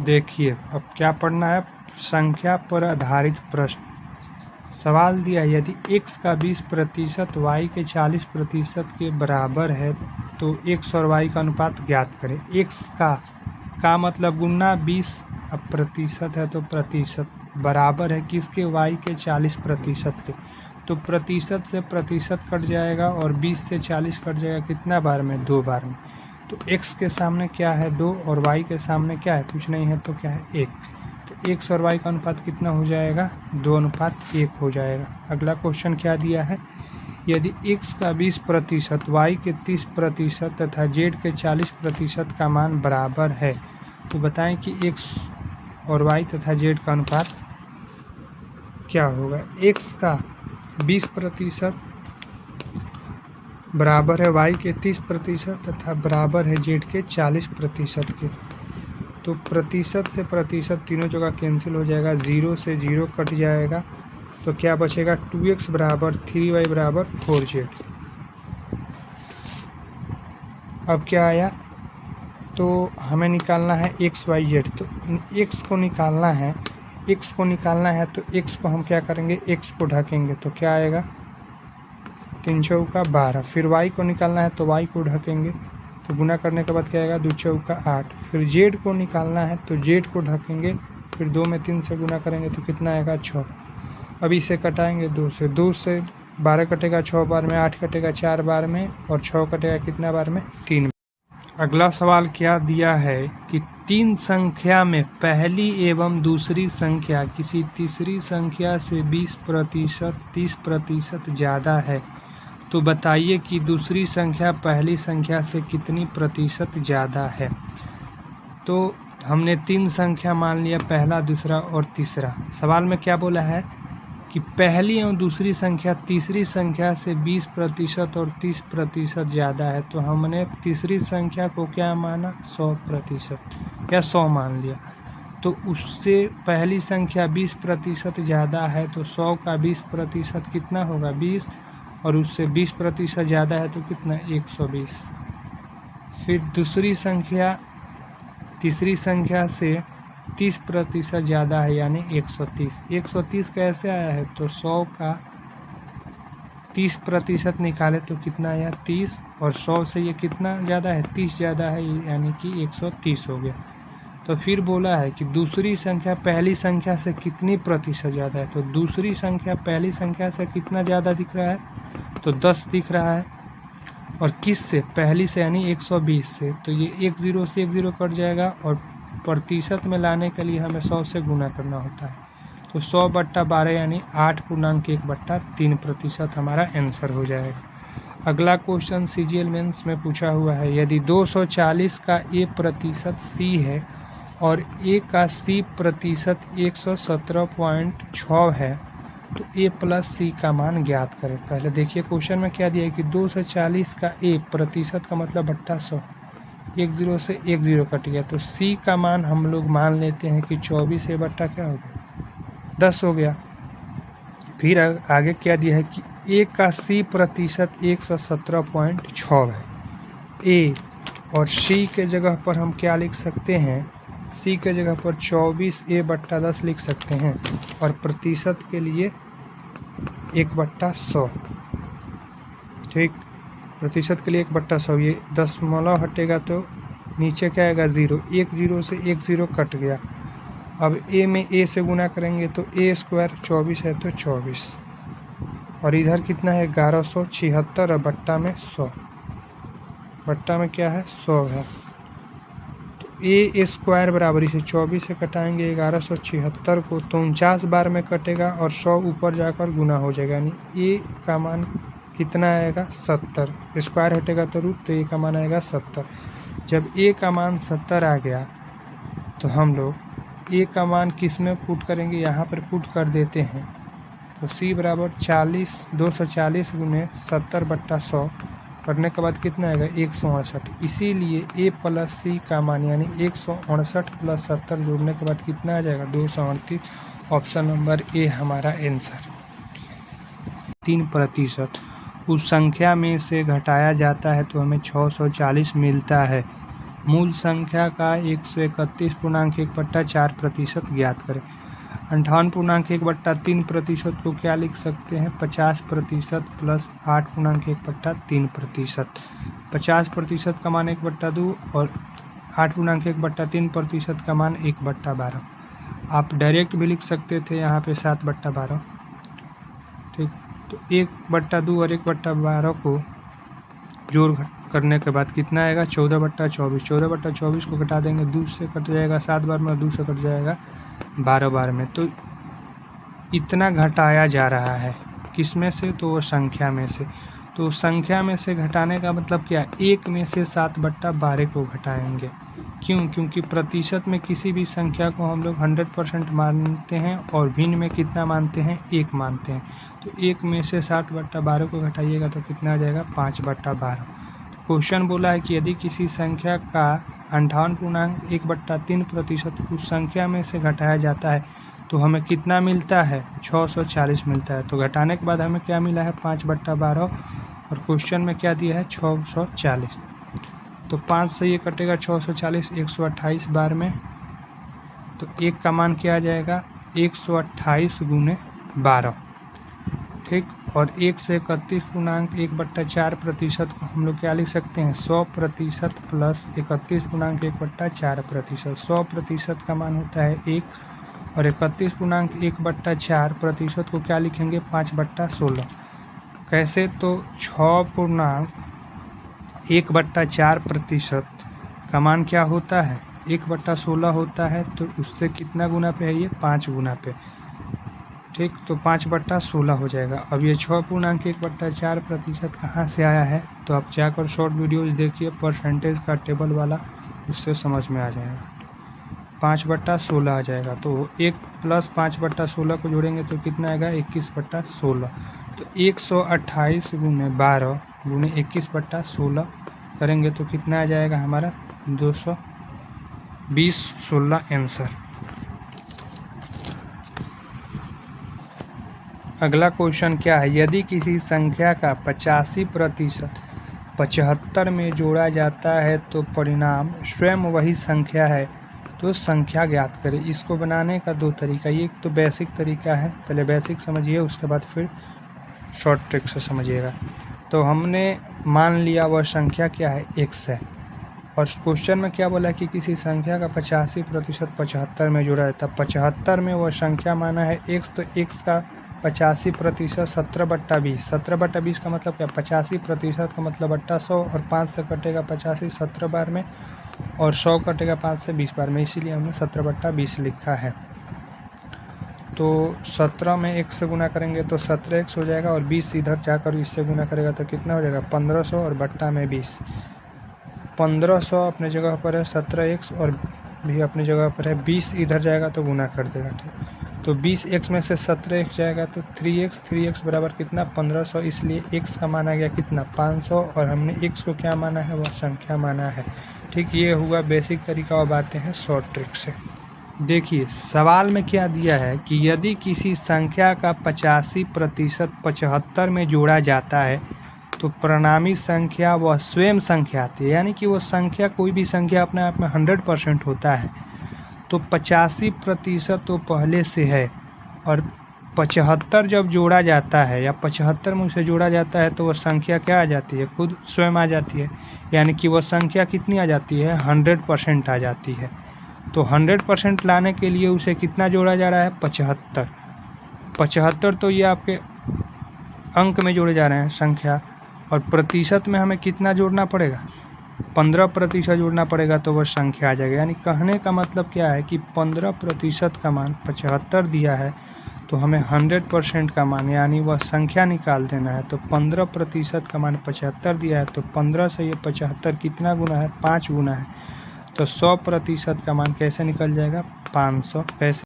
देखिए अब क्या पढ़ना है, संख्या पर आधारित प्रश्न। सवाल दिया है यदि x का 20% y के 40% के बराबर है तो x और y का अनुपात ज्ञात करें। x का मतलब गुना 20, अब प्रतिशत है तो प्रतिशत बराबर है किसके, y के 40% के, तो प्रतिशत से प्रतिशत कट जाएगा और 20 से 40 कट जाएगा कितना बार में, 2 बार में। तो x के सामने क्या है 2 और y के सामने क्या है, कुछ नहीं है तो क्या है 1। तो x और y का अनुपात कितना हो जाएगा, 2:1 हो जाएगा। अगला क्वेश्चन क्या दिया है, यदि x का 20%, y के 30% तथा z के 40% का मान बराबर है तो बताएं कि x और y तथा z का अनुपात क्या होगा। x का 20% बराबर है y के 30% तथा बराबर है z के 40% के। तो प्रतिशत से प्रतिशत तीनों जगह कैंसिल हो जाएगा, 0 से 0 कट जाएगा, तो क्या बचेगा 2x बराबर 3y बराबर 4z। अब क्या आया, तो हमें निकालना है x y z, तो x को निकालना है तो x को हम क्या करेंगे, x को ढकेंगे तो क्या आएगा 3 चौका 12। फिर y को निकालना है तो y को ढकेंगे तो गुना करने के बाद क्या आएगा 2 चौका 8। फिर z को निकालना है तो z को ढकेंगे, फिर 2 में 3 से गुना करेंगे तो कितना आएगा 6। अब इसे कटाएंगे 2 से 12 कटेगा 6 बार में, 8 कटेगा 4 बार में और 6 कटेगा कितना बार में, 3 बार। अगला सवाल क्या दिया है कि 3 संख्या में पहली एवं दूसरी संख्या किसी तीसरी संख्या से 20%, 30% ज़्यादा है तो बताइए कि दूसरी संख्या पहली संख्या से कितनी प्रतिशत ज़्यादा है। तो हमने 3 संख्या मान लिया, पहला, दूसरा और तीसरा। सवाल में क्या बोला है कि पहली एवं दूसरी संख्या तीसरी संख्या से 20% और 30% ज़्यादा है, तो हमने तीसरी संख्या को क्या माना 100% या 100 मान लिया। तो उससे पहली संख्या 20% ज़्यादा है तो 100 का 20% कितना होगा 20, और उससे 20% ज़्यादा है तो कितना 120। फिर दूसरी संख्या तीसरी संख्या से 30% ज़्यादा है यानी 130। 130 कैसे आया है, तो 100 का 30% निकाले तो कितना आया 30, और 100 से ये कितना ज़्यादा है 30 ज़्यादा है यानी कि 130 हो गया। तो फिर बोला है कि दूसरी संख्या पहली संख्या से कितनी प्रतिशत ज़्यादा है, तो दूसरी संख्या पहली संख्या से कितना ज़्यादा दिख रहा है, तो 10 दिख रहा है। और किस से, पहली से यानी 120 से, तो ये 1 0 से 1 0 कट जाएगा और प्रतिशत में लाने के लिए हमें 100 से गुना करना होता है। तो 100/12 यानी 8×1/3% हमारा आंसर हो जाएगा। अगला क्वेश्चन CGL मेंस में पूछा हुआ है, यदि 240 का A% C है और A का C% 117.6 है तो A+C का मान ज्ञात करें। पहले देखिए क्वेश्चन में क्या दिया है कि 240 का A प्रतिशत का मतलब बट्टा 100, 1 0 से 1 0 कट गया, तो C का मान हम लोग मान लेते हैं कि 24 A बट्टा क्या हो गया 10 हो गया। फिर आगे क्या दिया है कि A का C% 117.6 है। A और C के जगह पर हम क्या लिख सकते हैं, C के जगह पर 24 A/10 लिख सकते हैं और प्रतिशत के लिए 1/100। ठीक, प्रतिशत के लिए 1/100, ये दशमलव हटेगा तो नीचे क्या आएगा 0, 1 0 से 1 0 कट गया। अब A में A से गुना करेंगे तो A² 24 है तो 24, और इधर कितना है 1176 और बट्टा में 100, बट्टा में क्या है 100 है। तो A² बराबर इसे 24 से कटाएंगे 1176 को तो 49 बार में कटेगा और 100 ऊपर जाकर गुना हो जाएगा, यानी A का मान कितना आएगा 70, स्क्वायर हटेगा तो रूट, तो A का मान आएगा 70। जब A का मान 70 आ गया तो हम लोग A का मान किस में पुट करेंगे, यहाँ पर पुट कर देते हैं। तो C बराबर 240 गुने 70/100 करने के बाद कितना आएगा 168। इसीलिए A+C का मान यानी 168 + 70 जोड़ने के बाद कितना आ जाएगा 238। ऑप्शन नंबर A हमारा आंसर। 3% उस संख्या में से घटाया जाता है तो हमें 640 मिलता है। मूल संख्या का 131.1/4% ज्ञात करें। 58.1/3% को क्या लिख सकते हैं? 50% प्लस 8.1/3%। 50% का मान 1/2 और 8.1/3% का मान 1/12। आप डायरेक्ट भी लिख सकते थे यहाँ पे 7/12। ठीक, तो 1/2 और 1/12 को जोड़ करने के बाद कितना आएगा? 14/24। 14/24 को घटा देंगे, 2 से कट जाएगा 7 बार में और 2 से कट जाएगा 12 बार में। तो इतना घटाया जा रहा है किस में से? तो वो संख्या में से। तो संख्या में से घटाने का मतलब क्या? 1 में से 7/12 को घटाएंगे। क्यों? क्योंकि प्रतिशत में किसी भी संख्या को हम लोग 100% मानते हैं और भिन्न में कितना मानते हैं? 1 मानते हैं। तो 1 में से 7/12 को घटाइएगा तो कितना आ जाएगा? 5/12। क्वेश्चन बोला है कि यदि किसी संख्या का 58.1/3% उस संख्या में से घटाया जाता है तो हमें कितना मिलता है? 640 मिलता है। तो घटाने के बाद हमें क्या मिला है? 5/12 और क्वेश्चन में क्या दिया है? 640। तो 5 से ये कटेगा 640 128 बार में, तो 1 का मान क्या आ जाएगा? 128 गुने 12। ठीक, और 1 से 31.1/4% को हम लोग क्या लिख सकते हैं? 100% प्लस 31.1/4%। 100% का मान होता है 1 और 31.1/4% को क्या लिखेंगे? 5/16। कैसे? तो 6.1/4% का मान क्या होता है? 1/16 होता है। तो उससे कितना गुना पे है ये? 5 गुना पे। ठीक, तो 5/16 हो जाएगा। अब ये 6.1/4% कहाँ से आया है? तो आप जाकर शॉर्ट वीडियोज देखिए परसेंटेज का टेबल वाला, उससे समझ में आ जाएगा। 5/16 आ जाएगा। तो 1 प्लस 5/16 को जोड़ेंगे तो कितना आएगा? 21/16। तो 128 गुने 12 गुने 21/16 करेंगे तो कितना आ जाएगा हमारा? 220/16 आंसर। अगला क्वेश्चन क्या है? यदि किसी संख्या का 85% 75 में जोड़ा जाता है तो परिणाम स्वयं वही संख्या है, तो संख्या ज्ञात करें। इसको बनाने का 2 तरीका। ये एक तो बेसिक तरीका है, पहले बेसिक समझिए, उसके बाद फिर शॉर्ट ट्रिक से समझिएगा। तो हमने मान लिया वह संख्या क्या है? x है, और क्वेश्चन में क्या बोला कि किसी संख्या का 85% 75 में जोड़ा जाता है। 75 में वह संख्या माना है x, तो x का 85% 17/20। 17/20 का मतलब क्या? 85% का मतलब 100 और 5 से कटेगा 85 17 बार में और 100 कटेगा 5 से 20 बार में, इसीलिए हमने 17/20 लिखा है। तो 17 में 1 से गुना करेंगे तो 17x हो जाएगा और 20 इधर जाकर इससे गुना करेगा तो कितना हो जाएगा? 1500 और बट्टा में 20। 1500 अपने जगह पर है, 17x और भी अपनी जगह पर है, 20 इधर जाएगा तो गुना कर देगा। ठीक, तो 20x में से 17x जाएगा तो 3x बराबर कितना? 1500। इसलिए x का माना गया कितना? 500, और हमने x को क्या माना है? वह संख्या माना है। ठीक, ये हुआ बेसिक तरीका। और आते हैं शॉर्ट ट्रिक से। देखिए सवाल में क्या दिया है कि यदि किसी संख्या का 85% 75 में जोड़ा जाता है तो परिणामी संख्या वह स्वयं संख्या आती है। यानी कि वो संख्या, कोई भी संख्या अपने आप में 100% होता है। तो 85% तो पहले से है, और 75 जब जोड़ा जाता है या 75 में उसे जोड़ा जाता है तो वह संख्या क्या आ जाती है? खुद स्वयं आ जाती है। यानी कि वह संख्या कितनी आ जाती है? 100% आ जाती है। तो 100% लाने के लिए उसे कितना जोड़ा जा रहा है? 75। 75 तो ये आपके अंक में जोड़े जा रहे हैं संख्या, और प्रतिशत में हमें कितना जोड़ना पड़ेगा? 15% जोड़ना पड़ेगा तो वह संख्या आ जाएगा। यानी कहने का मतलब क्या है कि 15% का मान 75 दिया है तो हमें 100% का मान यानी वह संख्या निकाल देना है। तो 15% का मान 75 दिया है, तो 15 से ये 75 कितना गुना है? 5 गुना है। तो 100% का मान कैसे निकल जाएगा? 500। कैसे?